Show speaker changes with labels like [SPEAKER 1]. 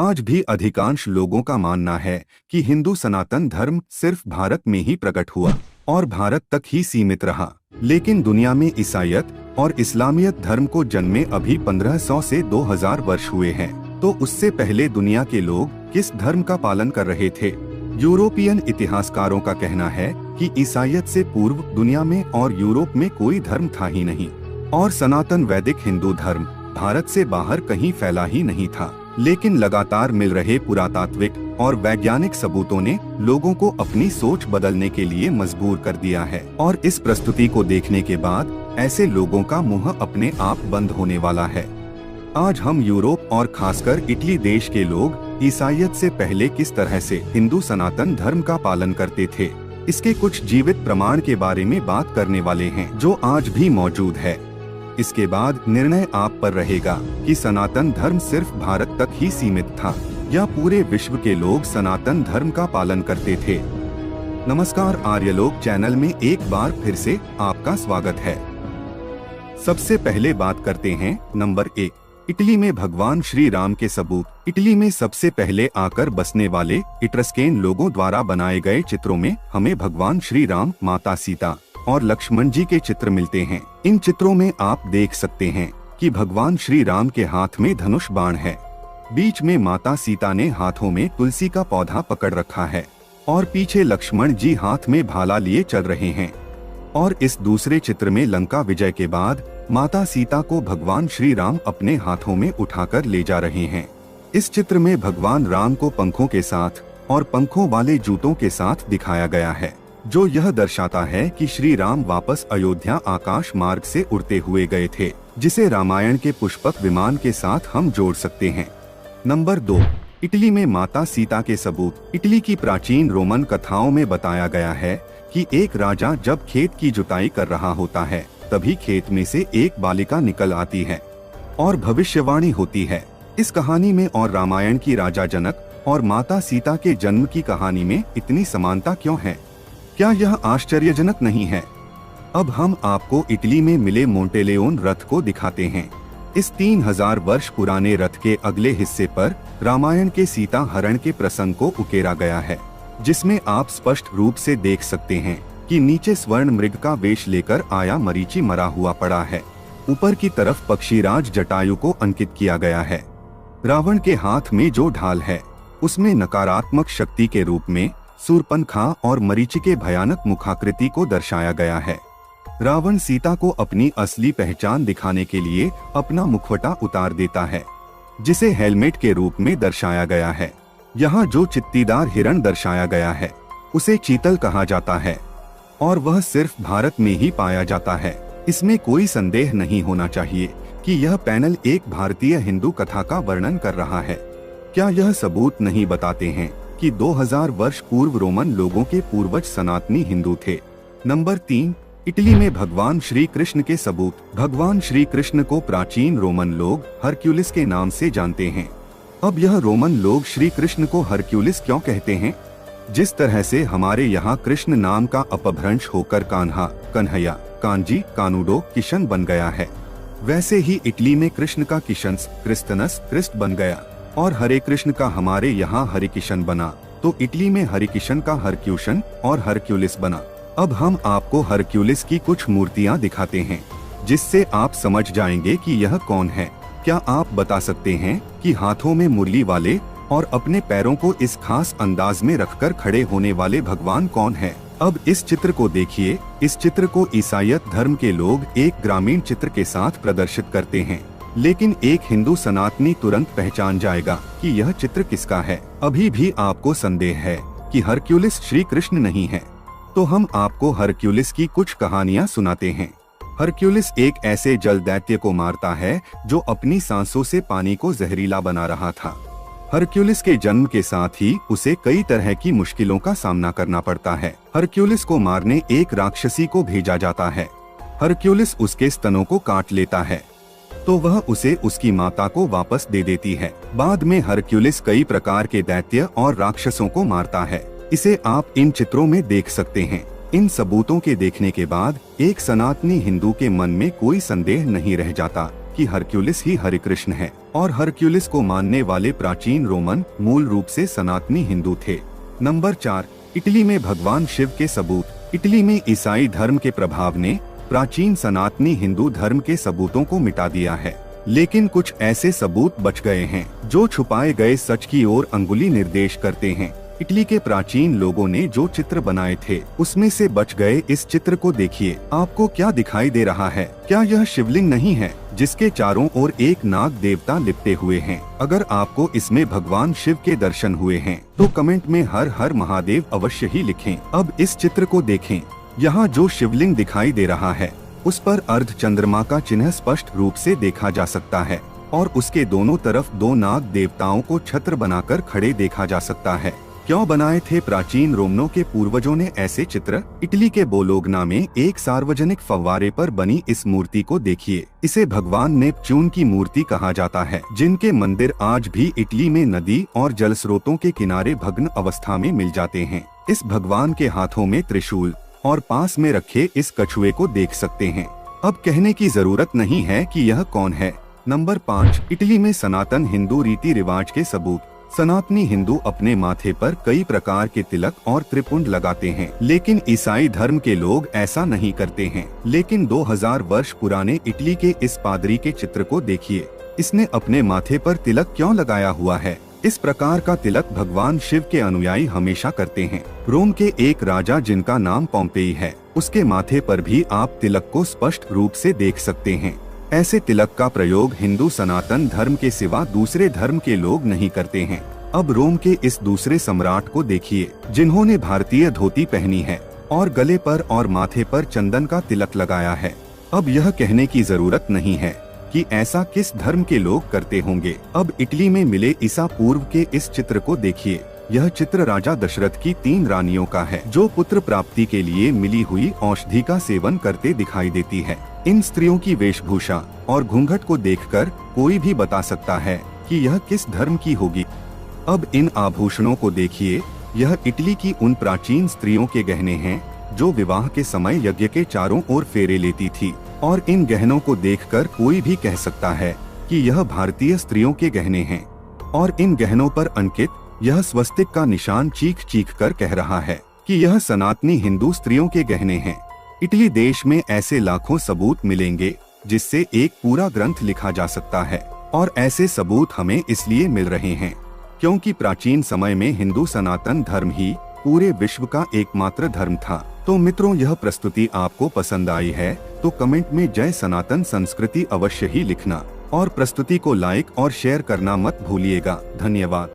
[SPEAKER 1] आज भी अधिकांश लोगों का मानना है कि हिंदू सनातन धर्म सिर्फ भारत में ही प्रकट हुआ और भारत तक ही सीमित रहा। लेकिन दुनिया में ईसाईयत और इस्लामियत धर्म को जन्मे अभी 1500 से 2000 वर्ष हुए हैं। तो उससे पहले दुनिया के लोग किस धर्म का पालन कर रहे थे? यूरोपियन इतिहासकारों का कहना है कि ईसाईयत से पूर्व दुनिया में और यूरोप में कोई धर्म था ही नहीं और सनातन वैदिक हिंदू धर्म भारत से बाहर कहीं फैला ही नहीं था। लेकिन लगातार मिल रहे पुरातात्विक और वैज्ञानिक सबूतों ने लोगों को अपनी सोच बदलने के लिए मजबूर कर दिया है। और इस प्रस्तुति को देखने के बाद ऐसे लोगों का मुंह अपने आप बंद होने वाला है। आज हम यूरोप और खासकर इटली देश के लोग ईसाईयत से पहले किस तरह से हिंदू सनातन धर्म का पालन करते थे, इसके कुछ जीवित प्रमाण के बारे में बात करने वाले हैं जो आज भी मौजूद है। इसके बाद निर्णय आप पर रहेगा कि सनातन धर्म सिर्फ भारत तक ही सीमित था या पूरे विश्व के लोग सनातन धर्म का पालन करते थे। नमस्कार, आर्यलोक चैनल में एक बार फिर से आपका स्वागत है। सबसे पहले बात करते हैं नंबर 1, इटली में भगवान श्री राम के सबूत। इटली में सबसे पहले आकर बसने वाले इट्रस्केन लोगों द्वारा बनाए गए चित्रों में हमें भगवान श्री राम, माता सीता और लक्ष्मण जी के चित्र मिलते हैं। इन चित्रों में आप देख सकते हैं कि भगवान श्री राम के हाथ में धनुष बाण है, बीच में माता सीता ने हाथों में तुलसी का पौधा पकड़ रखा है और पीछे लक्ष्मण जी हाथ में भाला लिए चल रहे हैं। और इस दूसरे चित्र में लंका विजय के बाद माता सीता को भगवान श्री राम अपने हाथों में उठाकर ले जा रहे हैं। इस चित्र में भगवान राम को पंखों के साथ और पंखों वाले जूतों के साथ दिखाया गया है, जो यह दर्शाता है कि श्री राम वापस अयोध्या आकाश मार्ग से उड़ते हुए गए थे, जिसे रामायण के पुष्पक विमान के साथ हम जोड़ सकते हैं। नंबर 2, इटली में माता सीता के सबूत। इटली की प्राचीन रोमन कथाओं में बताया गया है कि एक राजा जब खेत की जुताई कर रहा होता है, तभी खेत में से एक बालिका निकल आती है और भविष्यवाणी होती है। इस कहानी में और रामायण की राजा जनक और माता सीता के जन्म की कहानी में इतनी समानता क्यों है? क्या यह आश्चर्यजनक नहीं है? अब हम आपको इटली में मिले मोंटेलेओन रथ को दिखाते हैं। इस 3000 वर्ष पुराने रथ के अगले हिस्से पर रामायण के सीता हरण के प्रसंग को उकेरा गया है, जिसमें आप स्पष्ट रूप से देख सकते हैं कि नीचे स्वर्ण मृग का वेश लेकर आया मरीचि मरा हुआ पड़ा है। ऊपर की तरफ पक्षीराज जटायु को अंकित किया गया है। रावण के हाथ में जो ढाल है, उसमें नकारात्मक शक्ति के रूप में सूर्पनखा और मरीचि के भयानक मुखाकृति को दर्शाया गया है। रावण सीता को अपनी असली पहचान दिखाने के लिए अपना मुखवटा उतार देता है, जिसे हेलमेट के रूप में दर्शाया गया है। यहाँ जो चित्तीदार हिरण दर्शाया गया है, उसे चीतल कहा जाता है और वह सिर्फ भारत में ही पाया जाता है। इसमें कोई संदेह नहीं होना चाहिए कि यह पैनल एक भारतीय हिंदू कथा का वर्णन कर रहा है। क्या यह सबूत नहीं बताते हैं कि 2000 वर्ष पूर्व रोमन लोगों के पूर्वज सनातनी हिंदू थे? नंबर 3, इटली में भगवान श्री कृष्ण के सबूत। भगवान श्री कृष्ण को प्राचीन रोमन लोग हरक्यूलिस के नाम से जानते हैं। अब यह रोमन लोग श्री कृष्ण को हरक्यूलिस क्यों कहते हैं? जिस तरह से हमारे यहाँ कृष्ण नाम का अपभ्रंश होकर कान्हा, कन्हैया, कांजी, कानूडो, किशन बन गया है, वैसे ही इटली में कृष्ण का किशंस, क्रिस्तनस, क्रिस्ट बन गया और हरे कृष्ण का हमारे यहाँ हरि किशन बना, तो इटली में हरि किशन का हरक्यूशन और हरक्यूलिस बना। अब हम आपको हरक्यूलिस की कुछ मूर्तियाँ दिखाते हैं, जिससे आप समझ जाएंगे कि यह कौन है। क्या आप बता सकते हैं कि हाथों में मुरली वाले और अपने पैरों को इस खास अंदाज में रखकर खड़े होने वाले भगवान कौन है? अब इस चित्र को देखिए। इस चित्र को ईसाईयत धर्म के लोग एक ग्रामीण चित्र के साथ प्रदर्शित करते हैं, लेकिन एक हिंदू सनातनी तुरंत पहचान जाएगा कि यह चित्र किसका है। अभी भी आपको संदेह है कि हरक्यूलिस श्री कृष्ण नहीं है, तो हम आपको हरक्यूलिस की कुछ कहानियां सुनाते हैं। हरक्यूलिस एक ऐसे जल दैत्य को मारता है जो अपनी सांसों से पानी को जहरीला बना रहा था। हरक्यूलिस के जन्म के साथ ही उसे कई तरह की मुश्किलों का सामना करना पड़ता है। हरक्यूलिस को मारने एक राक्षसी को भेजा जाता है। हरक्यूलिस उसके स्तनों को काट लेता है, तो वह उसे उसकी माता को वापस दे देती है। बाद में हरक्यूलिस कई प्रकार के दैत्य और राक्षसों को मारता है। इसे आप इन चित्रों में देख सकते हैं। इन सबूतों के देखने के बाद एक सनातनी हिंदू के मन में कोई संदेह नहीं रह जाता कि हरक्यूलिस ही हरिकृष्ण है और हरक्यूलिस को मानने वाले प्राचीन रोमन मूल रूप से सनातनी हिंदू थे। नंबर 4, इटली में भगवान शिव के सबूत। इटली में ईसाई धर्म के प्रभाव ने प्राचीन सनातनी हिंदू धर्म के सबूतों को मिटा दिया है, लेकिन कुछ ऐसे सबूत बच गए हैं जो छुपाए गए सच की ओर अंगुली निर्देश करते हैं। इटली के प्राचीन लोगों ने जो चित्र बनाए थे उसमें से बच गए इस चित्र को देखिए। आपको क्या दिखाई दे रहा है? क्या यह शिवलिंग नहीं है जिसके चारों ओर एक नाग देवता लिपटे हुए हैं? अगर आपको इसमें भगवान शिव के दर्शन हुए हैं तो कमेंट में हर हर महादेव अवश्य ही लिखें। अब इस चित्र को देखें। यहाँ जो शिवलिंग दिखाई दे रहा है उस पर अर्ध चंद्रमा का चिन्ह स्पष्ट रूप से देखा जा सकता है और उसके दोनों तरफ दो नाग देवताओं को छत्र बनाकर खड़े देखा जा सकता है। क्यों बनाए थे प्राचीन रोमनों के पूर्वजों ने ऐसे चित्र? इटली के बोलोगना में एक सार्वजनिक फव्वारे पर बनी इस मूर्ति को देखिए। इसे भगवान नेपच्यून की मूर्ति कहा जाता है, जिनके मंदिर आज भी इटली में नदी और जल स्रोतों के किनारे भग्न अवस्था में मिल जाते हैं। इस भगवान के हाथों में त्रिशूल और पास में रखे इस कछुए को देख सकते हैं। अब कहने की जरूरत नहीं है कि यह कौन है। नंबर 5, इटली में सनातन हिंदू रीति रिवाज के सबूत। सनातनी हिंदू अपने माथे पर कई प्रकार के तिलक और त्रिपुंड लगाते हैं, लेकिन ईसाई धर्म के लोग ऐसा नहीं करते हैं। लेकिन 2000 वर्ष पुराने इटली के इस पादरी के चित्र को देखिए। इसने अपने माथे पर तिलक क्यों लगाया हुआ है? इस प्रकार का तिलक भगवान शिव के अनुयायी हमेशा करते हैं। रोम के एक राजा जिनका नाम पोम्पेई है, उसके माथे पर भी आप तिलक को स्पष्ट रूप से देख सकते हैं। ऐसे तिलक का प्रयोग हिंदू सनातन धर्म के सिवा दूसरे धर्म के लोग नहीं करते हैं। अब रोम के इस दूसरे सम्राट को देखिए, जिन्होंने भारतीय धोती पहनी है और गले पर और माथे पर चंदन का तिलक लगाया है। अब यह कहने की जरूरत नहीं है कि ऐसा किस धर्म के लोग करते होंगे। अब इटली में मिले ईसा पूर्व के इस चित्र को देखिए। यह चित्र राजा दशरथ की 3 रानियों का है, जो पुत्र प्राप्ति के लिए मिली हुई औषधि का सेवन करते दिखाई देती है। इन स्त्रियों की वेशभूषा और घूंघट को देखकर कोई भी बता सकता है कि यह किस धर्म की होगी। अब इन आभूषणों को देखिए। यह इटली की उन प्राचीन स्त्रियों के गहने हैं जो विवाह के समय यज्ञ के चारों ओर फेरे लेती थी, और इन गहनों को देखकर कोई भी कह सकता है कि यह भारतीय स्त्रियों के गहने हैं। और इन गहनों पर अंकित यह स्वस्तिक का निशान चीख चीख कर कह रहा है कि यह सनातनी हिंदू स्त्रियों के गहने हैं। इटली देश में ऐसे लाखों सबूत मिलेंगे जिससे एक पूरा ग्रंथ लिखा जा सकता है, और ऐसे सबूत हमें इसलिए मिल रहे हैं क्योंकि प्राचीन समय में हिंदू सनातन धर्म ही पूरे विश्व का एकमात्र धर्म था। तो मित्रों, यह प्रस्तुति आपको पसंद आई है तो कमेंट में जय सनातन संस्कृति अवश्य ही लिखना, और प्रस्तुति को लाइक और शेयर करना मत भूलिएगा। धन्यवाद।